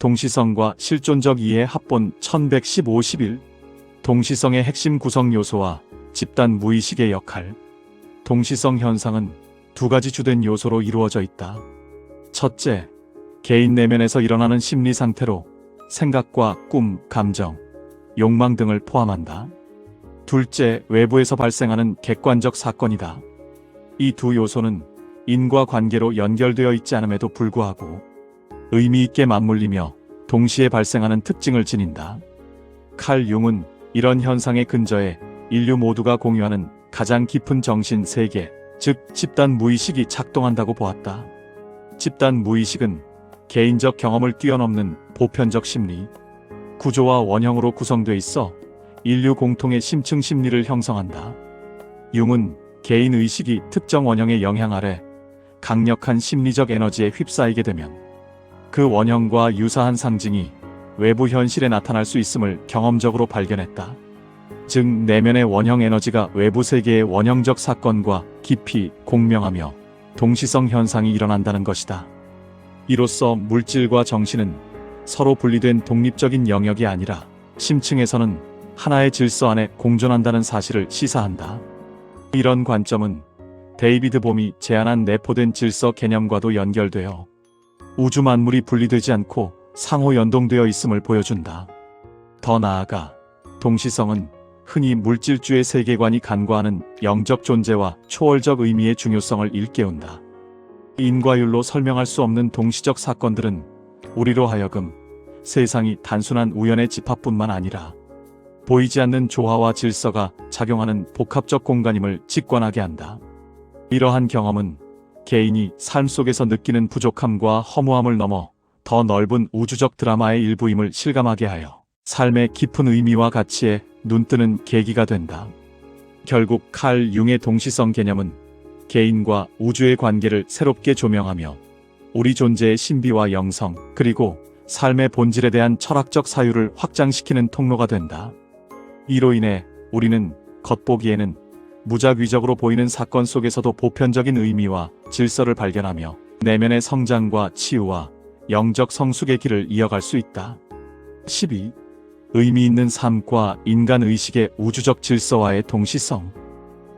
동시성과 실존적 이해 합본 1115-11. 동시성의 핵심 구성 요소와 집단 무의식의 역할. 동시성 현상은 두 가지 주된 요소로 이루어져 있다. 첫째, 개인 내면에서 일어나는 심리 상태로 생각과 꿈, 감정, 욕망 등을 포함한다. 둘째, 외부에서 발생하는 객관적 사건이다. 이 두 요소는 인과관계로 연결되어 있지 않음에도 불구하고 의미 있게 맞물리며 동시에 발생하는 특징을 지닌다. 칼 융은 이런 현상의 근저에 인류 모두가 공유하는 가장 깊은 정신 세계, 즉 집단 무의식이 작동한다고 보았다. 집단 무의식은 개인적 경험을 뛰어넘는 보편적 심리, 구조와 원형으로 구성되어 있어 인류 공통의 심층 심리를 형성한다. 융은 개인 의식이 특정 원형의 영향 아래 강력한 심리적 에너지에 휩싸이게 되면 그 원형과 유사한 상징이 외부 현실에 나타날 수 있음을 경험적으로 발견했다. 즉 내면의 원형 에너지가 외부 세계의 원형적 사건과 깊이 공명하며 동시성 현상이 일어난다는 것이다. 이로써 물질과 정신은 서로 분리된 독립적인 영역이 아니라 심층에서는 하나의 질서 안에 공존한다는 사실을 시사한다. 이런 관점은 데이비드 봄이 제안한 내포된 질서 개념과도 연결되어 우주 만물이 분리되지 않고 상호 연동되어 있음을 보여준다. 더 나아가 동시성은 흔히 물질주의 세계관이 간과하는 영적 존재와 초월적 의미의 중요성을 일깨운다. 인과율로 설명할 수 없는 동시적 사건들은 우리로 하여금 세상이 단순한 우연의 집합뿐만 아니라 보이지 않는 조화와 질서가 작용하는 복합적 공간임을 직관하게 한다. 이러한 경험은 개인이 삶 속에서 느끼는 부족함과 허무함을 넘어 더 넓은 우주적 드라마의 일부임을 실감하게 하여 삶의 깊은 의미와 가치에 눈뜨는 계기가 된다. 결국 칼 융의 동시성 개념은 개인과 우주의 관계를 새롭게 조명하며 우리 존재의 신비와 영성, 그리고 삶의 본질에 대한 철학적 사유를 확장시키는 통로가 된다. 이로 인해 우리는 겉보기에는 무작위적으로 보이는 사건 속에서도 보편적인 의미와 질서를 발견하며 내면의 성장과 치유와 영적 성숙의 길을 이어갈 수 있다. 12. 의미 있는 삶과 인간 의식의 우주적 질서와의 동시성.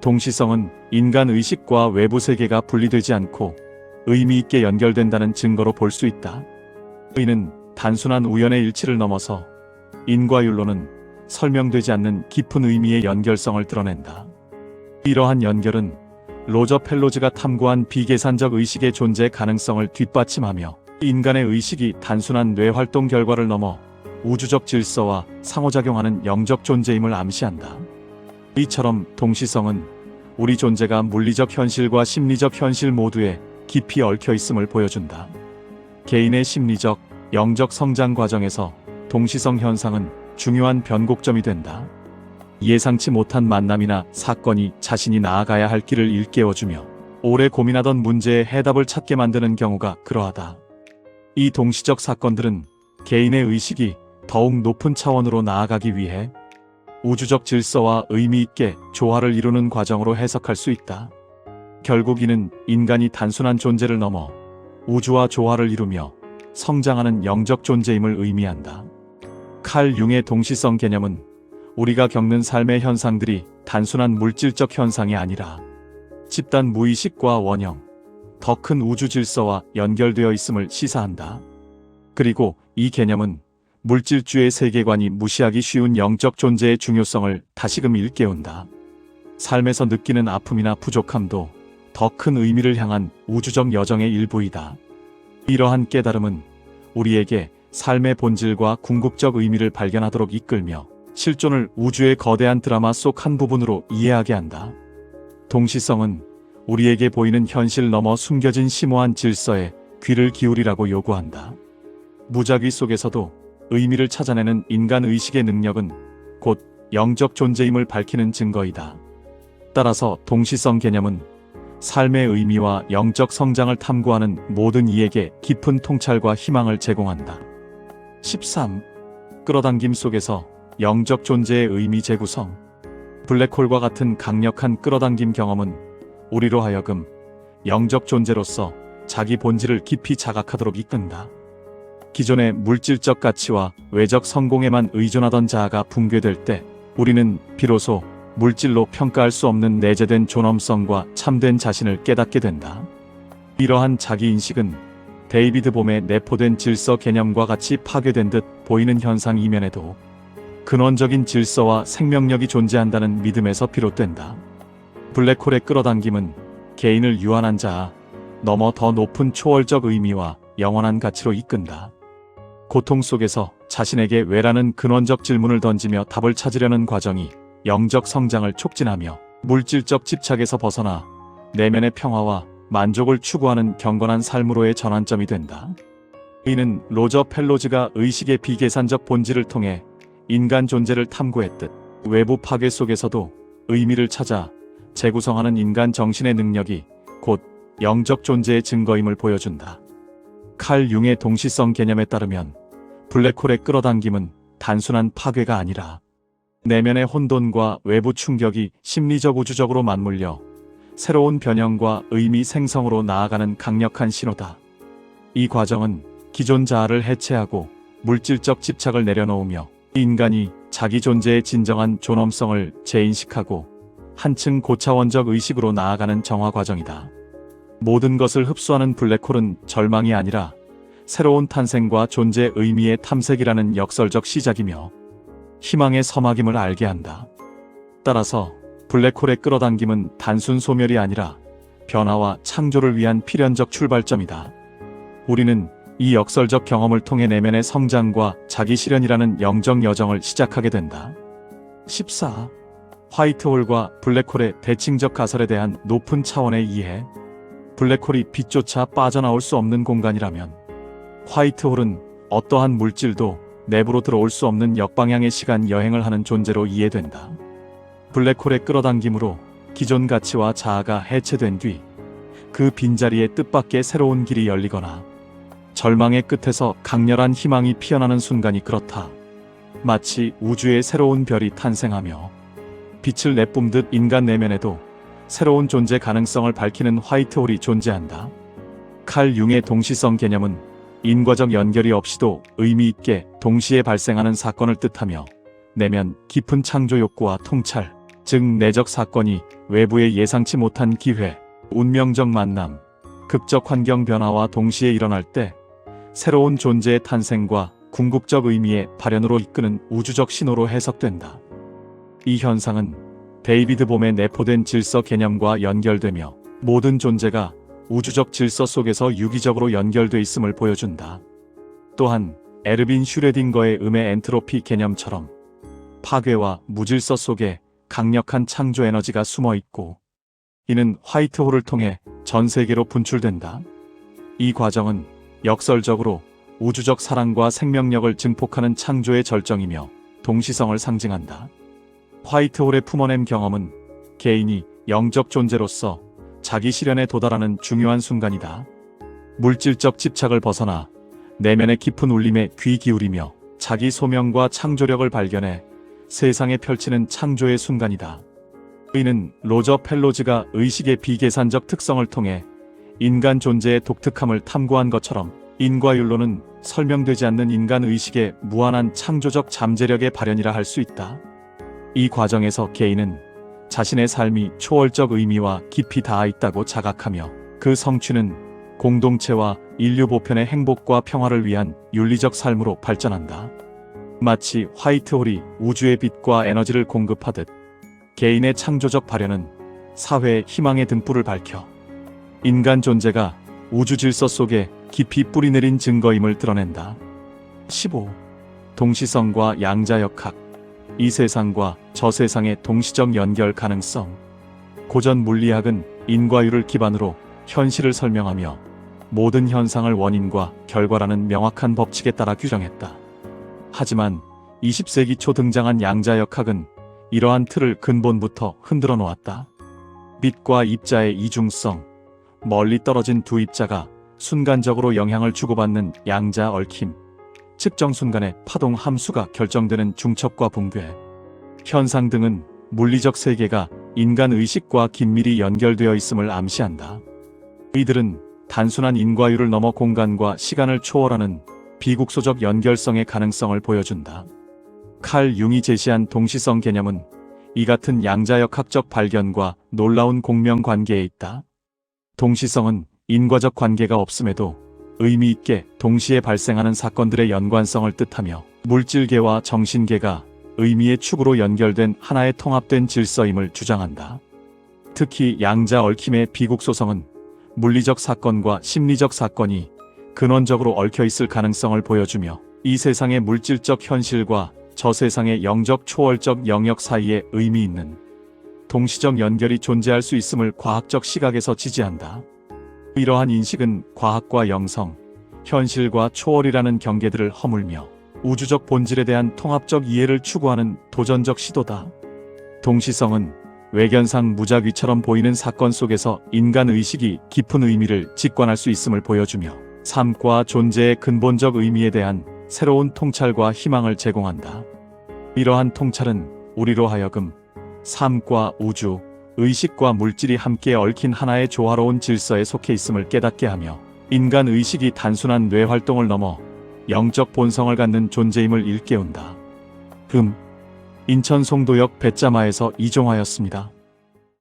동시성은 인간 의식과 외부 세계가 분리되지 않고 의미 있게 연결된다는 증거로 볼 수 있다. 이는 단순한 우연의 일치를 넘어서 인과율로는 설명되지 않는 깊은 의미의 연결성을 드러낸다. 이러한 연결은 로저 펠로즈가 탐구한 비계산적 의식의 존재 가능성을 뒷받침하며 인간의 의식이 단순한 뇌활동 결과를 넘어 우주적 질서와 상호작용하는 영적 존재임을 암시한다. 이처럼 동시성은 우리 존재가 물리적 현실과 심리적 현실 모두에 깊이 얽혀 있음을 보여준다. 개인의 심리적, 영적 성장 과정에서 동시성 현상은 중요한 변곡점이 된다. 예상치 못한 만남이나 사건이 자신이 나아가야 할 길을 일깨워주며 오래 고민하던 문제의 해답을 찾게 만드는 경우가 그러하다. 이 동시적 사건들은 개인의 의식이 더욱 높은 차원으로 나아가기 위해 우주적 질서와 의미 있게 조화를 이루는 과정으로 해석할 수 있다. 결국 이는 인간이 단순한 존재를 넘어 우주와 조화를 이루며 성장하는 영적 존재임을 의미한다. 칼 융의 동시성 개념은 우리가 겪는 삶의 현상들이 단순한 물질적 현상이 아니라 집단 무의식과 원형, 더 큰 우주 질서와 연결되어 있음을 시사한다. 그리고 이 개념은 물질주의 세계관이 무시하기 쉬운 영적 존재의 중요성을 다시금 일깨운다. 삶에서 느끼는 아픔이나 부족함도 더 큰 의미를 향한 우주적 여정의 일부이다. 이러한 깨달음은 우리에게 삶의 본질과 궁극적 의미를 발견하도록 이끌며 실존을 우주의 거대한 드라마 속 한 부분으로 이해하게 한다. 동시성은 우리에게 보이는 현실 넘어 숨겨진 심오한 질서에 귀를 기울이라고 요구한다. 무작위 속에서도 의미를 찾아내는 인간 의식의 능력은 곧 영적 존재임을 밝히는 증거이다. 따라서 동시성 개념은 삶의 의미와 영적 성장을 탐구하는 모든 이에게 깊은 통찰과 희망을 제공한다. 13. 끌어당김 속에서 영적 존재의 의미 재구성. 블랙홀과 같은 강력한 끌어당김 경험은 우리로 하여금 영적 존재로서 자기 본질을 깊이 자각하도록 이끈다. 기존의 물질적 가치와 외적 성공에만 의존하던 자아가 붕괴될 때 우리는 비로소 물질로 평가할 수 없는 내재된 존엄성과 참된 자신을 깨닫게 된다. 이러한 자기인식은 데이비드 봄의 내포된 질서 개념과 같이 파괴된 듯 보이는 현상 이면에도 근원적인 질서와 생명력이 존재한다는 믿음에서 비롯된다. 블랙홀의 끌어당김은 개인을 유한한 자아 넘어 더 높은 초월적 의미와 영원한 가치로 이끈다. 고통 속에서 자신에게 왜라는 근원적 질문을 던지며 답을 찾으려는 과정이 영적 성장을 촉진하며 물질적 집착에서 벗어나 내면의 평화와 만족을 추구하는 경건한 삶으로의 전환점이 된다. 이는 로저 펠로즈가 의식의 비계산적 본질을 통해 인간 존재를 탐구했듯 외부 파괴 속에서도 의미를 찾아 재구성하는 인간 정신의 능력이 곧 영적 존재의 증거임을 보여준다. 칼 융의 동시성 개념에 따르면 블랙홀의 끌어당김은 단순한 파괴가 아니라 내면의 혼돈과 외부 충격이 심리적 우주적으로 맞물려 새로운 변형과 의미 생성으로 나아가는 강력한 신호다. 이 과정은 기존 자아를 해체하고 물질적 집착을 내려놓으며 인간이 자기 존재의 진정한 존엄성을 재인식하고 한층 고차원적 의식으로 나아가는 정화 과정이다. 모든 것을 흡수하는 블랙홀은 절망이 아니라 새로운 탄생과 존재 의미의 탐색이라는 역설적 시작이며 희망의 서막임을 알게 한다. 따라서 블랙홀의 끌어당김은 단순 소멸이 아니라 변화와 창조를 위한 필연적 출발점이다. 우리는 이 역설적 경험을 통해 내면의 성장과 자기 실현이라는 영적 여정을 시작하게 된다. 14. 화이트홀과 블랙홀의 대칭적 가설에 대한 높은 차원의 이해. 블랙홀이 빛조차 빠져나올 수 없는 공간이라면 화이트홀은 어떠한 물질도 내부로 들어올 수 없는 역방향의 시간 여행을 하는 존재로 이해된다. 블랙홀의 끌어당김으로 기존 가치와 자아가 해체된 뒤 그 빈자리에 뜻밖의 새로운 길이 열리거나 절망의 끝에서 강렬한 희망이 피어나는 순간이 그렇다. 마치 우주의 새로운 별이 탄생하며 빛을 내뿜듯 인간 내면에도 새로운 존재 가능성을 밝히는 화이트홀이 존재한다. 칼 융의 동시성 개념은 인과적 연결이 없이도 의미 있게 동시에 발생하는 사건을 뜻하며 내면 깊은 창조 욕구와 통찰, 즉 내적 사건이 외부의 예상치 못한 기회, 운명적 만남, 극적 환경 변화와 동시에 일어날 때 새로운 존재의 탄생과 궁극적 의미의 발현으로 이끄는 우주적 신호로 해석된다. 이 현상은 데이비드 봄의 내포된 질서 개념과 연결되며 모든 존재가 우주적 질서 속에서 유기적으로 연결돼 있음을 보여준다. 또한 에르빈 슈레딩거의 음의 엔트로피 개념처럼 파괴와 무질서 속에 강력한 창조 에너지가 숨어 있고 이는 화이트홀을 통해 전 세계로 분출된다. 이 과정은 역설적으로 우주적 사랑과 생명력을 증폭하는 창조의 절정이며 동시성을 상징한다. 화이트홀의 품어냄 경험은 개인이 영적 존재로서 자기 실현에 도달하는 중요한 순간이다. 물질적 집착을 벗어나 내면의 깊은 울림에 귀 기울이며 자기 소명과 창조력을 발견해 세상에 펼치는 창조의 순간이다. 이는 로저 펠로즈가 의식의 비계산적 특성을 통해 인간 존재의 독특함을 탐구한 것처럼 인과율로는 설명되지 않는 인간 의식의 무한한 창조적 잠재력의 발현이라 할 수 있다. 이 과정에서 개인은 자신의 삶이 초월적 의미와 깊이 닿아 있다고 자각하며 그 성취는 공동체와 인류 보편의 행복과 평화를 위한 윤리적 삶으로 발전한다. 마치 화이트홀이 우주의 빛과 에너지를 공급하듯 개인의 창조적 발현은 사회의 희망의 등불을 밝혀 인간 존재가 우주 질서 속에 깊이 뿌리내린 증거임을 드러낸다. 15. 동시성과 양자역학. 이 세상과 저 세상의 동시적 연결 가능성. 고전 물리학은 인과율을 기반으로 현실을 설명하며 모든 현상을 원인과 결과라는 명확한 법칙에 따라 규정했다. 하지만 20세기 초 등장한 양자역학은 이러한 틀을 근본부터 흔들어 놓았다. 빛과 입자의 이중성, 멀리 떨어진 두 입자가 순간적으로 영향을 주고받는 양자 얽힘, 측정 순간의 파동 함수가 결정되는 중첩과 붕괴, 현상 등은 물리적 세계가 인간 의식과 긴밀히 연결되어 있음을 암시한다. 이들은 단순한 인과율을 넘어 공간과 시간을 초월하는 비국소적 연결성의 가능성을 보여준다. 칼 융이 제시한 동시성 개념은 이 같은 양자역학적 발견과 놀라운 공명관계에 있다. 동시성은 인과적 관계가 없음에도 의미 있게 동시에 발생하는 사건들의 연관성을 뜻하며 물질계와 정신계가 의미의 축으로 연결된 하나의 통합된 질서임을 주장한다. 특히 양자 얽힘의 비국소성은 물리적 사건과 심리적 사건이 근원적으로 얽혀 있을 가능성을 보여주며 이 세상의 물질적 현실과 저 세상의 영적 초월적 영역 사이에 의미 있는 동시적 연결이 존재할 수 있음을 과학적 시각에서 지지한다. 이러한 인식은 과학과 영성, 현실과 초월이라는 경계들을 허물며 우주적 본질에 대한 통합적 이해를 추구하는 도전적 시도다. 동시성은 외견상 무작위처럼 보이는 사건 속에서 인간 의식이 깊은 의미를 직관할 수 있음을 보여주며 삶과 존재의 근본적 의미에 대한 새로운 통찰과 희망을 제공한다. 이러한 통찰은 우리로 하여금 삶과 우주, 의식과 물질이 함께 얽힌 하나의 조화로운 질서에 속해 있음을 깨닫게 하며 인간 의식이 단순한 뇌 활동을 넘어 영적 본성을 갖는 존재임을 일깨운다. 인천 송도역 배짜마에서 이종하였습니다.